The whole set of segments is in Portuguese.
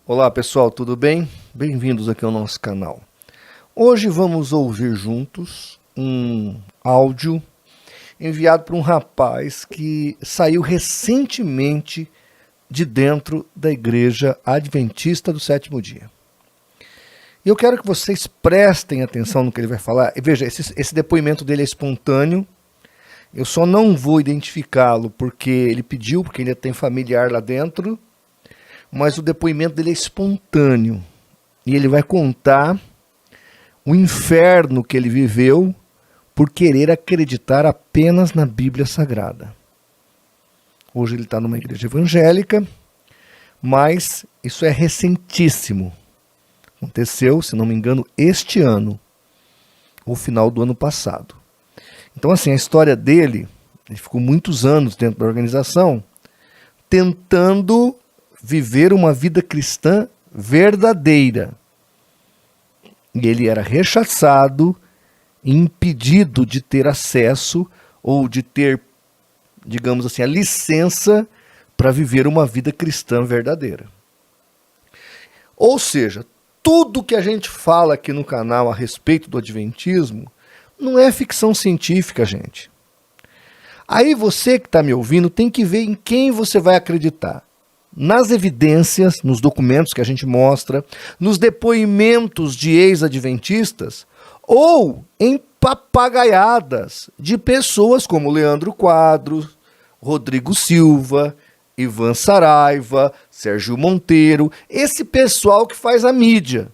Olá pessoal, tudo bem? Bem-vindos aqui ao nosso canal. Hoje vamos ouvir juntos um áudio enviado por um rapaz que saiu recentemente de dentro da Igreja Adventista do Sétimo Dia. E eu quero que vocês prestem atenção no que ele vai falar. E veja, esse depoimento dele é espontâneo. Eu só não vou identificá-lo porque ele pediu, porque ele tem familiar lá dentro. Mas o depoimento dele é espontâneo. E ele vai contar o inferno que ele viveu por querer acreditar apenas na Bíblia Sagrada. Hoje ele está numa igreja evangélica, mas isso é recentíssimo. Aconteceu, se não me engano, este ano, ou final do ano passado. Então, assim, a história dele, ele ficou muitos anos dentro da organização, tentando viver uma vida cristã verdadeira. E ele era rechaçado, impedido de ter acesso ou de ter, digamos assim, a licença para viver uma vida cristã verdadeira. Ou seja, tudo que a gente fala aqui no canal a respeito do Adventismo não é ficção científica, gente. Aí você que está me ouvindo tem que ver em quem você vai acreditar. Nas evidências, nos documentos que a gente mostra, nos depoimentos de ex-adventistas, ou em papagaiadas de pessoas como Leandro Quadros, Rodrigo Silva, Ivan Saraiva, Sérgio Monteiro, esse pessoal que faz a mídia,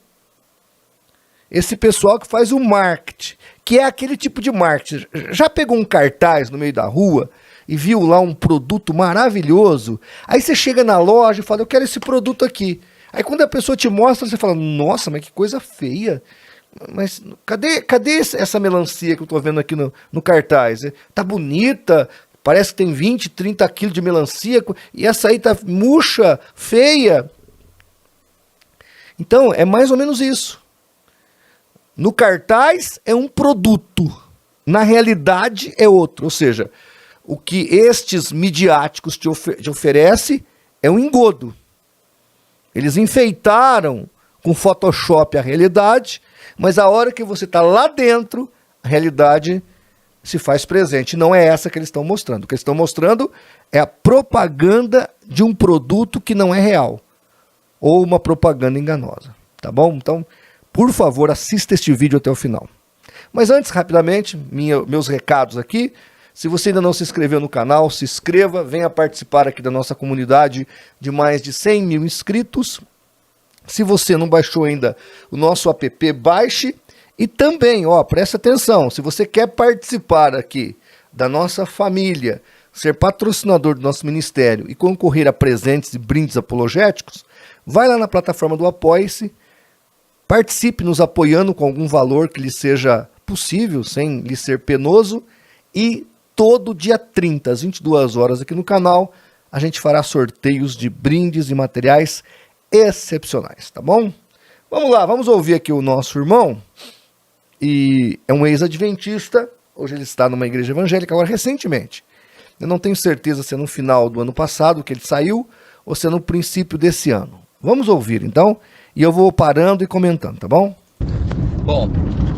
esse pessoal que faz o marketing, que é aquele tipo de marketing. Já pegou um cartaz no meio da rua e viu lá um produto maravilhoso, aí você chega na loja e fala, eu quero esse produto aqui. Aí quando a pessoa te mostra, você fala, nossa, mas que coisa feia. Mas cadê essa melancia que eu tô vendo aqui no cartaz? Tá bonita, parece que tem 20, 30 quilos de melancia, e essa aí tá murcha, feia. Então, é mais ou menos isso. No cartaz é um produto, na realidade é outro, ou seja, o que estes midiáticos te oferecem é um engodo. Eles enfeitaram com Photoshop a realidade, mas a hora que você está lá dentro, a realidade se faz presente. Não é essa que eles estão mostrando. O que eles estão mostrando é a propaganda de um produto que não é real, ou uma propaganda enganosa. Tá bom? Então, por favor, assista este vídeo até o final. Mas antes, rapidamente, meus recados aqui. Se você ainda não se inscreveu no canal, se inscreva, venha participar aqui da nossa comunidade de mais de 100 mil inscritos. Se você não baixou ainda o nosso app, baixe. E também, preste atenção, se você quer participar aqui da nossa família, ser patrocinador do nosso ministério e concorrer a presentes e brindes apologéticos, vai lá na plataforma do Apoie-se, participe nos apoiando com algum valor que lhe seja possível, sem lhe ser penoso, e todo dia 30, às 22 horas aqui no canal, a gente fará sorteios de brindes e materiais excepcionais, tá bom? Vamos lá, vamos ouvir aqui o nosso irmão, e é um ex-adventista, hoje ele está numa igreja evangélica, agora recentemente. Eu não tenho certeza se é no final do ano passado que ele saiu, ou se é no princípio desse ano. Vamos ouvir então, e eu vou parando e comentando, tá bom? Bom,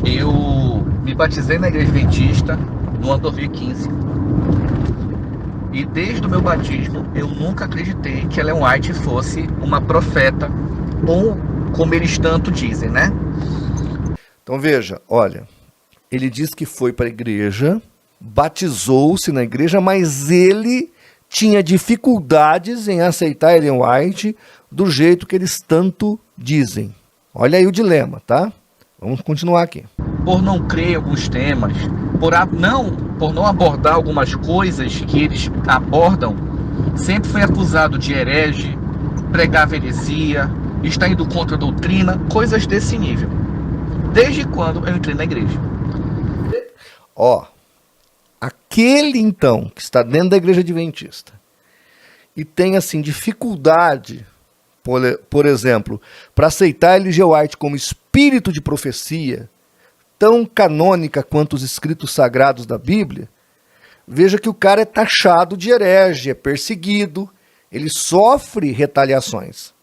eu me batizei na igreja adventista no ano 2015. E desde o meu batismo, eu nunca acreditei que Ellen White fosse uma profeta, ou como eles tanto dizem, né? Então veja, olha, ele diz que foi para a igreja, batizou-se na igreja, mas ele tinha dificuldades em aceitar Ellen White do jeito que eles tanto dizem. Olha aí o dilema, tá? Vamos continuar aqui. Por não crer em alguns temas, por não abordar algumas coisas que eles abordam, sempre foi acusado de herege, pregar heresia, estar indo contra a doutrina, coisas desse nível. Desde quando eu entrei na igreja. Aquele então que está dentro da igreja adventista e tem assim dificuldade, por exemplo, para aceitar Ellen White como espírito de profecia, tão canônica quanto os escritos sagrados da Bíblia, veja que o cara é taxado de herege, é perseguido, ele sofre retaliações.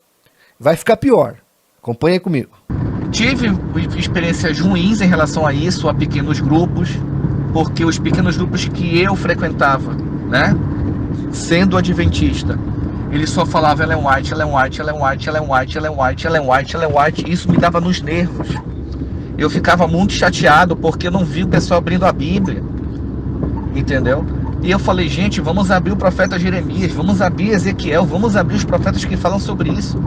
vai ficar pior. Acompanha comigo. Tive experiências ruins em relação a isso, a pequenos grupos, porque os pequenos grupos que eu frequentava, né, sendo adventista, ele só falava Ellen White, Ellen White, Ellen White, Ellen White, Ellen White, Ellen White, Ellen White. Isso me dava nos nervos. Eu ficava muito chateado porque eu não vi o pessoal abrindo a Bíblia, entendeu? E eu falei, gente, vamos abrir o profeta Jeremias, vamos abrir Ezequiel, vamos abrir os profetas que falam sobre isso.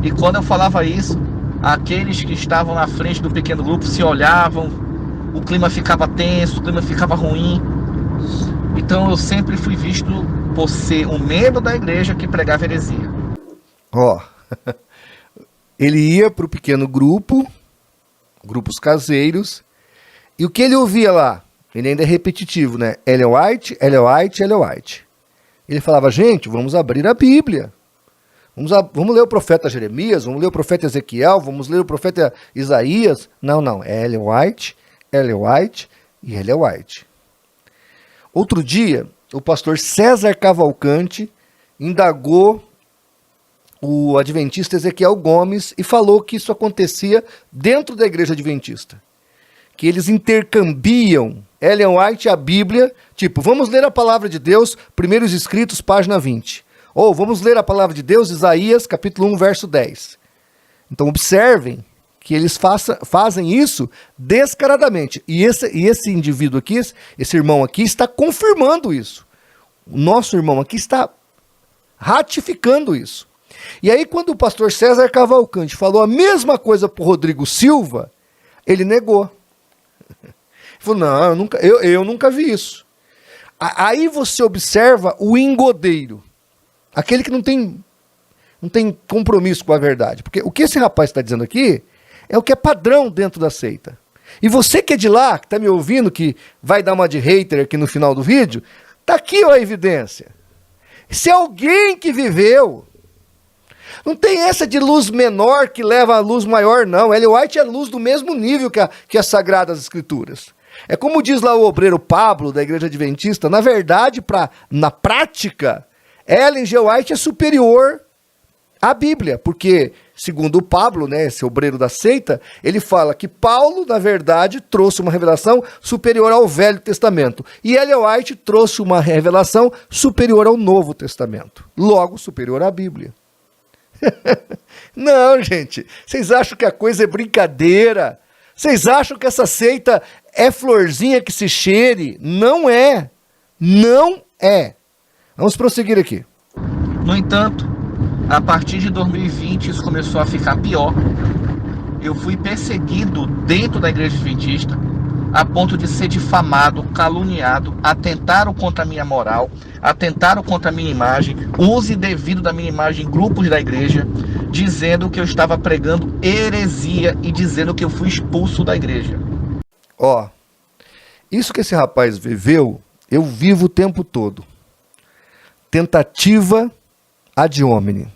E quando eu falava isso, aqueles que estavam na frente do pequeno grupo se olhavam, o clima ficava tenso, o clima ficava ruim. Então eu sempre fui visto por ser um membro da igreja que pregava heresia. Ó, ele ia para o pequeno grupo, grupos caseiros, e o que ele ouvia lá? Ele ainda é repetitivo, né? Ellen White, Ellen White, Ellen White. Ele falava, gente, vamos abrir a Bíblia. Vamos ler o profeta Jeremias, vamos ler o profeta Ezequiel, vamos ler o profeta Isaías. Não, é Ellen White e Ellen White. Outro dia, o pastor César Cavalcante indagou o adventista Ezequiel Gomes e falou que isso acontecia dentro da igreja adventista. Que eles intercambiam Ellen White e a Bíblia, tipo, vamos ler a palavra de Deus, Primeiros Escritos, página 20. Ou vamos ler a palavra de Deus, Isaías, capítulo 1, verso 10. Então observem que eles fazem isso descaradamente. E esse indivíduo aqui, esse irmão aqui, está confirmando isso. O nosso irmão aqui está ratificando isso. E aí quando o pastor César Cavalcante falou a mesma coisa para o Rodrigo Silva, ele negou. Ele falou, não, eu nunca vi isso. Aí você observa o engodeiro. Aquele que não tem compromisso com a verdade. Porque o que esse rapaz está dizendo aqui é o que é padrão dentro da seita. E você que é de lá, que está me ouvindo, que vai dar uma de hater aqui no final do vídeo, está aqui ó, a evidência. Se é alguém que viveu, não tem essa de luz menor que leva a luz maior, não. Ellen White é luz do mesmo nível que as Sagradas Escrituras. É como diz lá o obreiro Pablo, da Igreja Adventista, na verdade, na prática, Ellen G. White é superior à Bíblia, porque, segundo o Pablo, né, esse obreiro da seita, ele fala que Paulo, na verdade, trouxe uma revelação superior ao Velho Testamento, e Ellen White trouxe uma revelação superior ao Novo Testamento, logo superior à Bíblia. Não, gente, vocês acham que a coisa é brincadeira? Vocês acham que essa seita é florzinha que se cheire? Não é. Não é. Vamos prosseguir aqui. No entanto, a partir de 2020 isso começou a ficar pior. Eu fui perseguido dentro da igreja adventista a ponto de ser difamado, caluniado, atentaram contra a minha moral, atentaram contra a minha imagem, uso indevido da minha imagem em grupos da igreja, dizendo que eu estava pregando heresia e dizendo que eu fui expulso da igreja. Ó, isso que esse rapaz viveu, eu vivo o tempo todo. Tentativa ad hominem.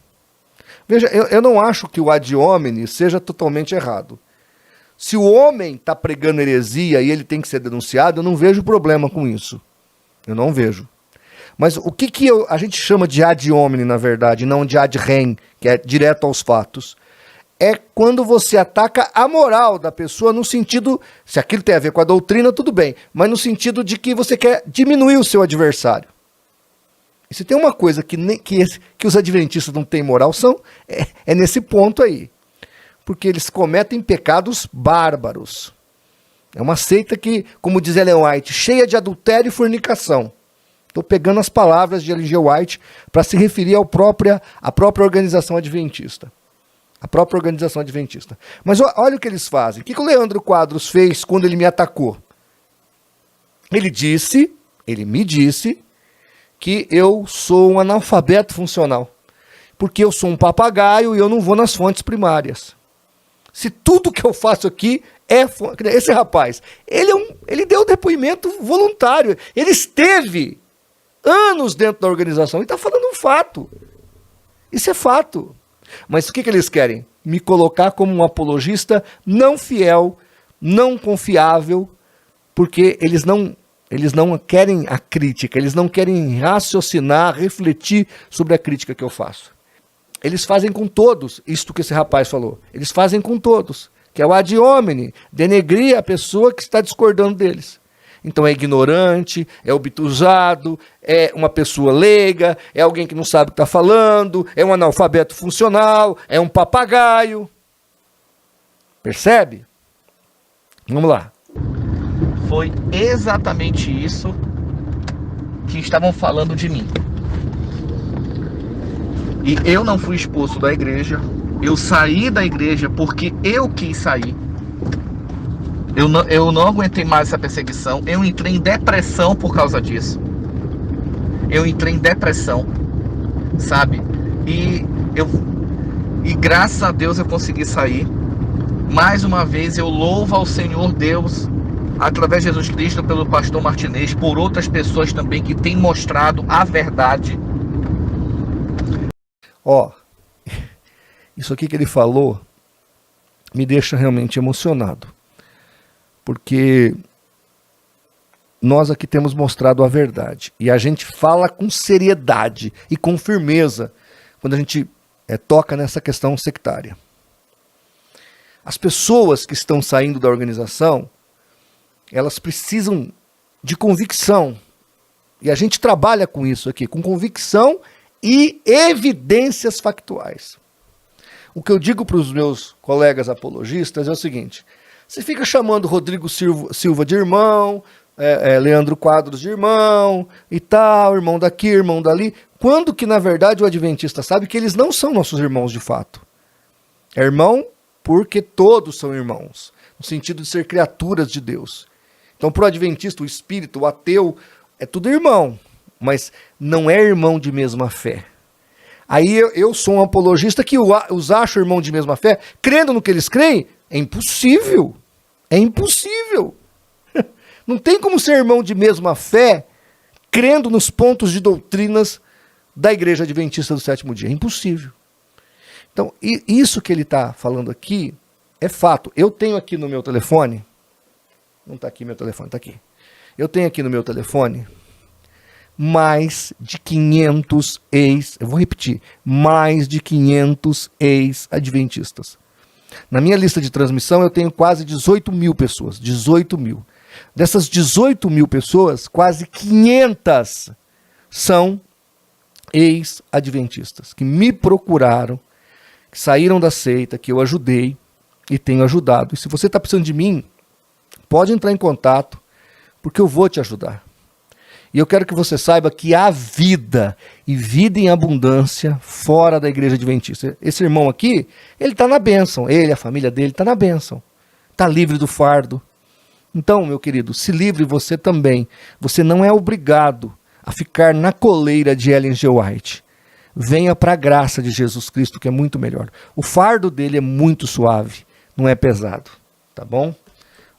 Veja, eu não acho que o ad hominem seja totalmente errado. Se o homem está pregando heresia e ele tem que ser denunciado, eu não vejo problema com isso. Eu não vejo. Mas o que a gente chama de ad hominem, na verdade, não de ad rem, que é direto aos fatos, é quando você ataca a moral da pessoa no sentido, se aquilo tem a ver com a doutrina, tudo bem, mas no sentido de que você quer diminuir o seu adversário. E se tem uma coisa que os adventistas não têm moral, é nesse ponto aí. Porque eles cometem pecados bárbaros. É uma seita que, como diz Ellen White, cheia de adultério e fornicação. Estou pegando as palavras de Ellen G. White para se referir à própria organização adventista. A própria organização adventista. Mas olha o que eles fazem. O que o Leandro Quadros fez quando ele me atacou? Ele me disse que eu sou um analfabeto funcional. Porque eu sou um papagaio e eu não vou nas fontes primárias. Se tudo que eu faço aqui é... Esse rapaz, ele deu depoimento voluntário. Ele esteve anos dentro da organização e está falando um fato. Isso é fato. Mas o que eles querem? Me colocar como um apologista não fiel, não confiável, porque eles não querem a crítica, eles não querem raciocinar, refletir sobre a crítica que eu faço. eles fazem com todos isto que esse rapaz falou. Eles fazem com todos, que é o ad hominem, denegrir a pessoa que está discordando deles. Então é ignorante, é obtusado, é uma pessoa leiga, é alguém que não sabe o que está falando, é um analfabeto funcional, é um papagaio. Percebe? Vamos lá. Foi exatamente isso que estavam falando de mim. E eu não fui expulso da igreja, eu saí da igreja porque eu quis sair. Eu não aguentei mais essa perseguição, eu entrei em depressão por causa disso. Eu entrei em depressão, sabe? E graças a Deus eu consegui sair. Mais uma vez eu louvo ao Senhor Deus, através de Jesus Cristo, pelo pastor Martinez, por outras pessoas também que têm mostrado a verdade. Ó, isso aqui que ele falou me deixa realmente emocionado. Porque nós aqui temos mostrado a verdade. E a gente fala com seriedade e com firmeza quando a gente toca nessa questão sectária. As pessoas que estão saindo da organização, elas precisam de convicção. E a gente trabalha com isso aqui, com convicção e evidências factuais. O que eu digo para os meus colegas apologistas é o seguinte: você fica chamando Rodrigo Silva de irmão, Leandro Quadros de irmão e tal, irmão daqui, irmão dali, quando que na verdade o adventista sabe que eles não são nossos irmãos de fato. É irmão porque todos são irmãos, no sentido de ser criaturas de Deus. Então para o adventista, o espírito, o ateu, é tudo irmão, mas não é irmão de mesma fé. Aí eu sou um apologista que os acho irmão de mesma fé, crendo no que eles creem. É impossível. É impossível. Não tem como ser irmão de mesma fé crendo nos pontos de doutrinas da Igreja Adventista do Sétimo Dia. É impossível. Então, isso que ele está falando aqui é fato. Eu tenho aqui no meu telefone, não está aqui meu telefone, está aqui. Eu tenho aqui no meu telefone mais de 500 eu vou repetir, mais de 500 ex-adventistas. Na minha lista de transmissão eu tenho quase 18 mil pessoas, 18 mil. Dessas 18 mil pessoas, quase 500 são ex-adventistas, que me procuraram, que saíram da seita, que eu ajudei e tenho ajudado. E se você está precisando de mim, pode entrar em contato, porque eu vou te ajudar. E eu quero que você saiba que há vida, e vida em abundância, fora da Igreja Adventista. Esse irmão aqui, ele está na bênção. Ele, a família dele, está na bênção. Está livre do fardo. Então, meu querido, se livre você também. Você não é obrigado a ficar na coleira de Ellen G. White. Venha para a graça de Jesus Cristo, que é muito melhor. O fardo dele é muito suave, não é pesado. Tá bom?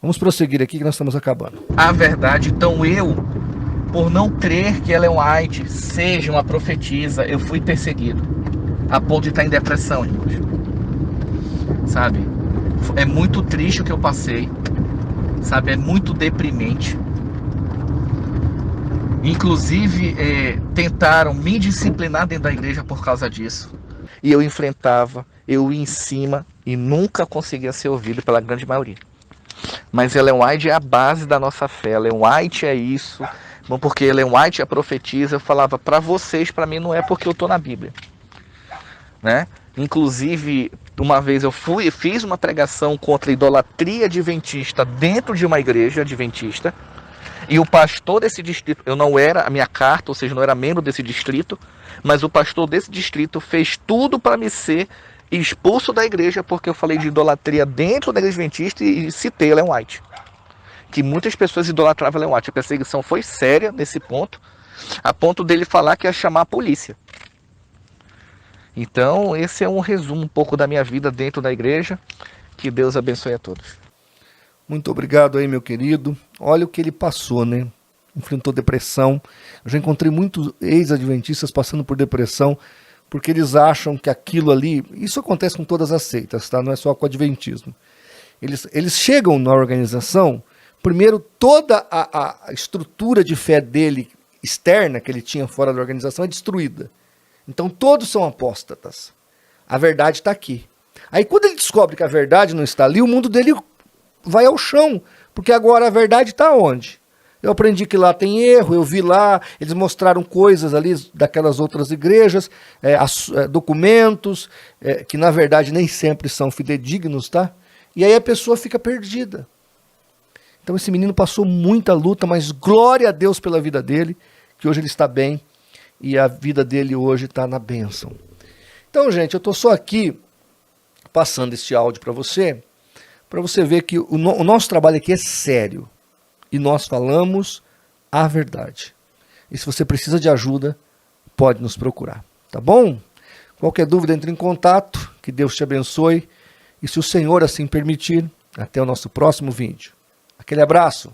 Vamos prosseguir aqui que nós estamos acabando. A verdade, então por não crer que Ellen White seja uma profetisa, eu fui perseguido, a ponto de estar em depressão, irmãos. Sabe? É muito triste o que eu passei, sabe? É muito deprimente. Inclusive, tentaram me disciplinar dentro da igreja por causa disso. E eu enfrentava, eu ia em cima e nunca conseguia ser ouvido pela grande maioria. Mas Ellen White é a base da nossa fé, Ellen White é isso. Porque Ellen White é profetisa, eu falava para vocês, para mim não é porque eu estou na Bíblia, né? Inclusive, uma vez eu fiz uma pregação contra a idolatria adventista dentro de uma igreja adventista, e o pastor desse distrito, eu não era a minha carta, ou seja, não era membro desse distrito, mas o pastor desse distrito fez tudo para me ser expulso da igreja, porque eu falei de idolatria dentro da igreja adventista e citei Ellen White. Que muitas pessoas idolatravam Ellen White. A perseguição foi séria nesse ponto, a ponto dele falar que ia chamar a polícia. Então, esse é um resumo um pouco da minha vida dentro da igreja. Que Deus abençoe a todos. Muito obrigado aí, meu querido. Olha o que ele passou, né? Enfrentou depressão. Eu já encontrei muitos ex-adventistas passando por depressão, porque eles acham que aquilo ali... Isso acontece com todas as seitas, tá? Não é só com o adventismo. Eles chegam na organização... Primeiro, toda a estrutura de fé dele, externa, que ele tinha fora da organização, é destruída. Então, todos são apóstatas. A verdade está aqui. Aí quando ele descobre que a verdade não está ali, o mundo dele vai ao chão, porque agora a verdade está onde? Eu aprendi que lá tem erro, eu vi lá, eles mostraram coisas ali daquelas outras igrejas, documentos, que na verdade nem sempre são fidedignos, tá? E aí a pessoa fica perdida. Então esse menino passou muita luta, mas glória a Deus pela vida dele, que hoje ele está bem e a vida dele hoje está na bênção. Então, gente, eu estou só aqui passando este áudio para você ver que o nosso trabalho aqui é sério. E nós falamos a verdade. E se você precisa de ajuda, pode nos procurar. Tá bom? Qualquer dúvida, entre em contato. Que Deus te abençoe. E se o Senhor assim permitir, até o nosso próximo vídeo. Aquele abraço.